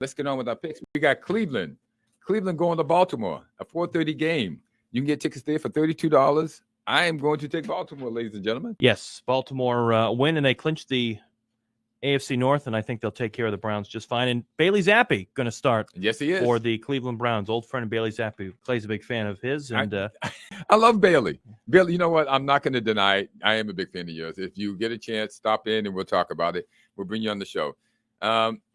Let's get on with our picks. We got Cleveland. Cleveland going to Baltimore, a 4:30 game. You can get tickets there for $32. I am going to take Baltimore, ladies and gentlemen. Yes, Baltimore win, and they clinch the AFC North, and I think they'll take care of the Browns just fine. And Bailey Zappi going to start Yes, he is. for the Cleveland Browns. Old friend Bailey Zappi. Clay's a big fan of his. And I love Bailey. Bailey, you know what? I'm not going to deny it. I am a big fan of yours. If you get a chance, stop in and we'll talk about it. We'll bring you on the show.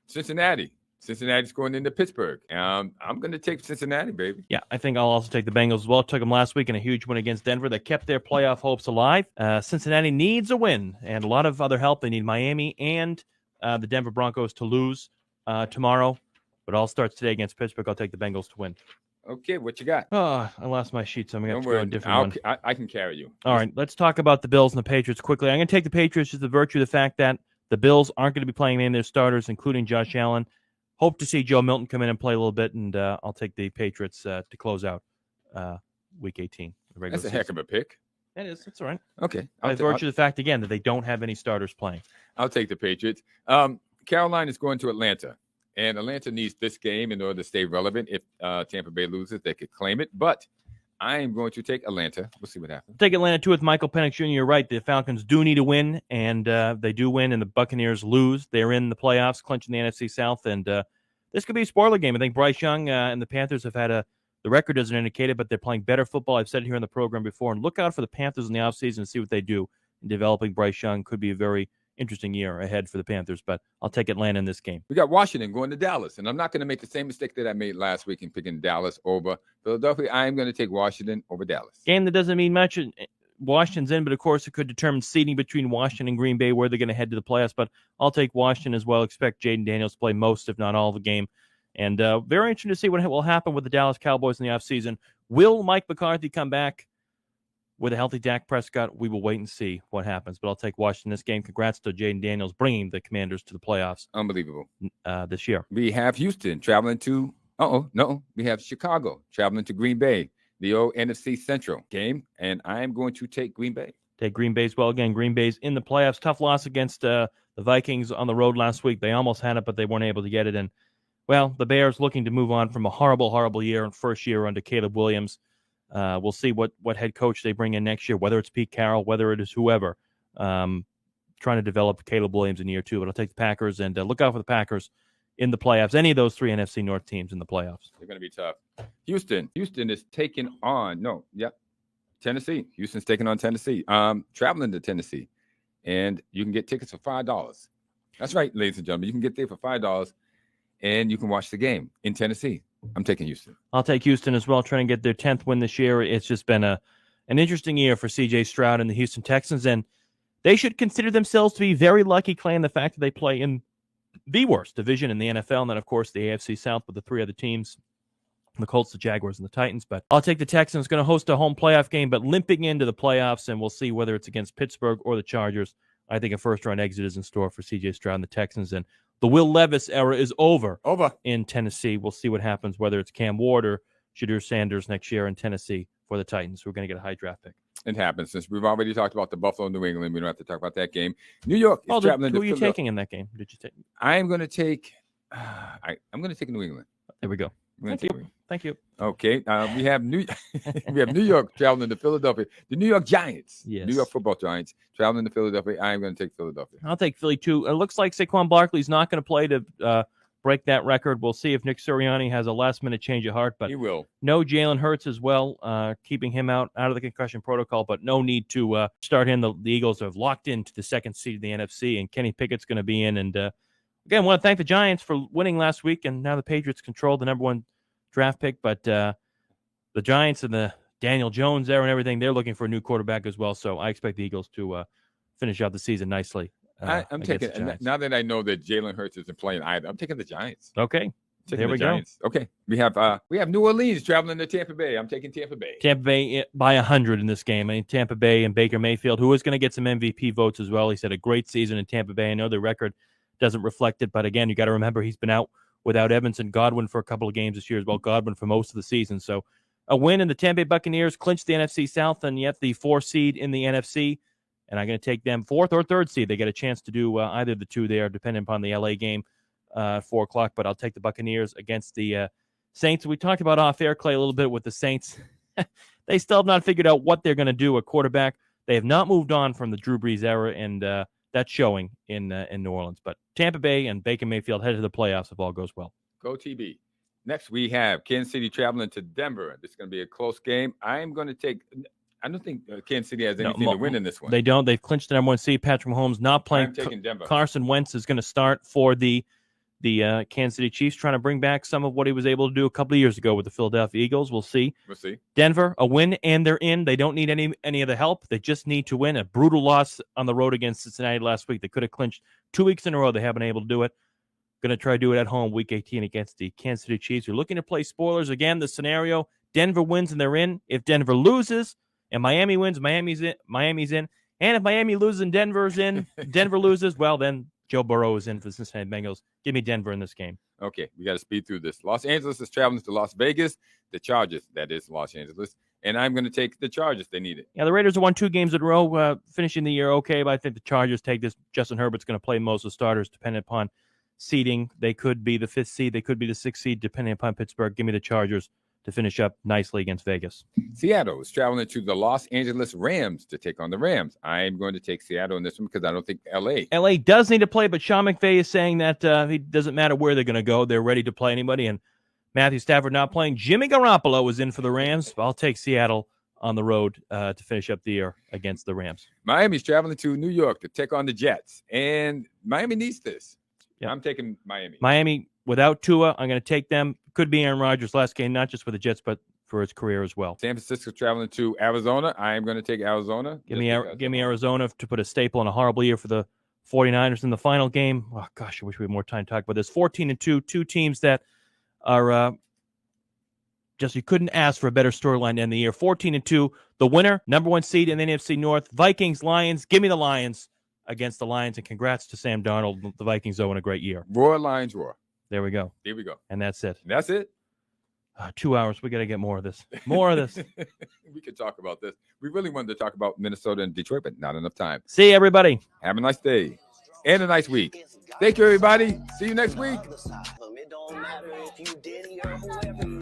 Cincinnati. Cincinnati's going into Pittsburgh. I'm going to take Cincinnati, baby. Yeah, I think I'll also take the Bengals as well. Took them last week in a huge win against Denver that kept their playoff hopes alive. Cincinnati needs a win and a lot of other help. They need Miami and the Denver Broncos to lose tomorrow. But all starts today against Pittsburgh. I'll take the Bengals to win. Okay, what you got? Oh, I lost my sheet, so I'm going to have to go a different one. I can carry you. All right, let's talk about the Bills and the Patriots quickly. I'm going to take the Patriots just the virtue of the fact that the Bills aren't going to be playing any of their starters, including Josh Allen. Hope to see Joe Milton come in and play a little bit, and I'll take the Patriots to close out Week 18. That's a heck of a pick. It is. It's all right. Okay. By virtue of the fact, again, that they don't have any starters playing. I'll take the Patriots. Carolina is going to Atlanta, and Atlanta needs this game in order to stay relevant. If Tampa Bay loses, they could claim it, but I am going to take Atlanta. We'll see what happens. Take Atlanta, too, with Michael Penix Jr. You're right. The Falcons do need a win, and they do win, and the Buccaneers lose. They're in the playoffs, clinching the NFC South, and this could be a spoiler game. I think Bryce Young and the Panthers have had the record doesn't indicate it, but they're playing better football. I've said it here on the program before, and look out for the Panthers in the offseason and see what they do in developing Bryce Young. Could be a very interesting year ahead for the Panthers, but I'll take Atlanta in this game. We got Washington going to Dallas, and I'm not going to make the same mistake that I made last week in picking Dallas over Philadelphia. I am going to take Washington over Dallas. Game that doesn't mean much. Washington's in, but of course it could determine seeding between Washington and Green Bay, where they're going to head to the playoffs, but I'll take Washington as well. Expect Jaden Daniels to play most, if not all, of the game. And very interesting to see what will happen with the Dallas Cowboys in the offseason. Will Mike McCarthy come back with a healthy Dak Prescott? We will wait and see what happens. But I'll take Washington this game. Congrats to Jaden Daniels bringing the Commanders to the playoffs. Unbelievable. This year. We have Houston traveling to we have Chicago traveling to Green Bay, the old NFC Central game, and I am going to take Green Bay. Take Green Bay as well. Again, Green Bay's in the playoffs. Tough loss against the Vikings on the road last week. They almost had it, but they weren't able to get it. And well, the Bears looking to move on from a horrible, horrible year and first year under Caleb Williams. We'll see what head coach they bring in next year, whether it's Pete Carroll, whether it is whoever, trying to develop Caleb Williams in year two. But I'll take the Packers, and look out for the Packers in the playoffs. Any of those three NFC North teams in the playoffs. They're going to be tough. Houston is taking on, Tennessee. Houston's taking on Tennessee. Traveling to Tennessee, and you can get tickets for $5. That's right, ladies and gentlemen. You can get there for $5. And you can watch the game in Tennessee. I'm taking Houston. I'll take Houston as well, trying to get their 10th win this year. It's just been an interesting year for C.J. Stroud and the Houston Texans, and they should consider themselves to be very lucky, Clay, in the fact that they play in the worst division in the NFL, and then, of course, the AFC South with the three other teams, the Colts, the Jaguars, and the Titans. But I'll take the Texans. Going to host a home playoff game, but limping into the playoffs, and we'll see whether it's against Pittsburgh or the Chargers. I think a first-round exit is in store for C.J. Stroud and the Texans, and the Will Levis era is over in Tennessee. We'll see what happens, whether it's Cam Ward or Shadur Sanders next year in Tennessee for the Titans. We're going to get a high draft pick. It happens. Since we've already talked about the Buffalo, New England, we don't have to talk about that game. New York is traveling to Who are you taking in that game? Did you take? I am going to take I'm going to take New England. There we go. Thank you. Okay. We have New York traveling to Philadelphia. The New York Giants. Yes. New York Football Giants traveling to Philadelphia. I am going to take Philadelphia. I'll take Philly too. It looks like Saquon Barkley's not going to play to break that record. We'll see if Nick Sirianni has a last-minute change of heart. But he will. No Jalen Hurts as well, keeping him out of the concussion protocol, but no need to start him. The Eagles have locked into the second seed of the NFC, and Kenny Pickett's going to be in. And again, I want to thank the Giants for winning last week, and now the Patriots control the number one draft pick. But the Giants and the Daniel Jones there and everything, they're looking for a new quarterback as well. So I expect the Eagles to finish out the season nicely. I'm taking, now that I know that Jalen Hurts isn't playing either, I'm taking the Giants. Okay. There we go. Okay. We have New Orleans traveling to Tampa Bay. I'm taking Tampa Bay. Tampa Bay by 100 in this game. I mean, Tampa Bay and Baker Mayfield, who is going to get some MVP votes as well. He's had a great season in Tampa Bay. I know the record doesn't reflect it, but again, you got to remember he's been out without Evans and Godwin for a couple of games this year as well. Godwin for most of the season. So a win, and the Tampa Bay Buccaneers clinch the NFC South, and yet the 4 seed in the NFC. And I'm going to take them 4th or 3rd seed. They get a chance to do either of the two there, depending upon the LA game. at 4 o'clock, but I'll take the Buccaneers against the Saints. We talked about off-air, Clay, a little bit with the Saints. They still have not figured out what they're going to do at quarterback. They have not moved on from the Drew Brees era, and that's showing in New Orleans. But Tampa Bay and Baker Mayfield headed to the playoffs if all goes well. Go TB. Next, we have Kansas City traveling to Denver. This is going to be a close game. I don't think Kansas City has anything to win in this one. They don't. They've clinched the number 1 seed. Patrick Mahomes not playing. I'm taking Denver. Carson Wentz is going to start for the Kansas City Chiefs, trying to bring back some of what he was able to do a couple of years ago with the Philadelphia Eagles. We'll see. Denver, a win, and they're in. They don't need any of the help. They just need to win. A brutal loss on the road against Cincinnati last week. They could have clinched 2 weeks in a row. They haven't been able to do it. Going to try to do it at home week 18 against the Kansas City Chiefs. You're looking to play spoilers. Again, the scenario, Denver wins and they're in. If Denver loses and Miami wins, Miami's in. And if Miami loses and Denver's in, Denver loses, well, then Joe Burrow is in for the Cincinnati Bengals. Give me Denver in this game. Okay, we got to speed through this. Los Angeles is traveling to Las Vegas. The Chargers, that is Los Angeles. And I'm going to take the Chargers. They need it. Yeah, the Raiders have won 2 games in a row, finishing the year okay, but I think the Chargers take this. Justin Herbert's going to play most of the starters, depending upon seeding. They could be the 5th seed. They could be the 6th seed, depending upon Pittsburgh. Give me the Chargers to finish up nicely against Vegas. Seattle is traveling to the Los Angeles Rams to take on the Rams. I'm going to take Seattle in this one because I don't think L.A. does need to play, but Sean McVay is saying that it doesn't matter where they're going to go. They're ready to play anybody, and Matthew Stafford not playing. Jimmy Garoppolo is in for the Rams. I'll take Seattle on the road to finish up the year against the Rams. Miami's traveling to New York to take on the Jets, and Miami needs this. Yep. I'm taking Miami. Miami, without Tua, I'm going to take them. Could be Aaron Rodgers' last game, not just for the Jets, but for his career as well. San Francisco traveling to Arizona. I am going to take Arizona. Give me Arizona to put a staple in a horrible year for the 49ers in the final game. Oh, gosh, I wish we had more time to talk about this. 14-2, 2 teams that are just, you couldn't ask for a better storyline to end the year. 14-2, the winner, number 1 seed in the NFC North. Vikings, Lions. Give me the Lions against the Lions, and congrats to Sam Darnold. The Vikings in a great year. Roar, Lions, roar. There we go. Here we go. And that's it. That's it. 2 hours. We got to get more of this. More of this. We could talk about this. We really wanted to talk about Minnesota and Detroit, but not enough time. See you, everybody. Have a nice day and a nice week. Thank you, everybody. See you next week. It don't matter if you Diddy or whoever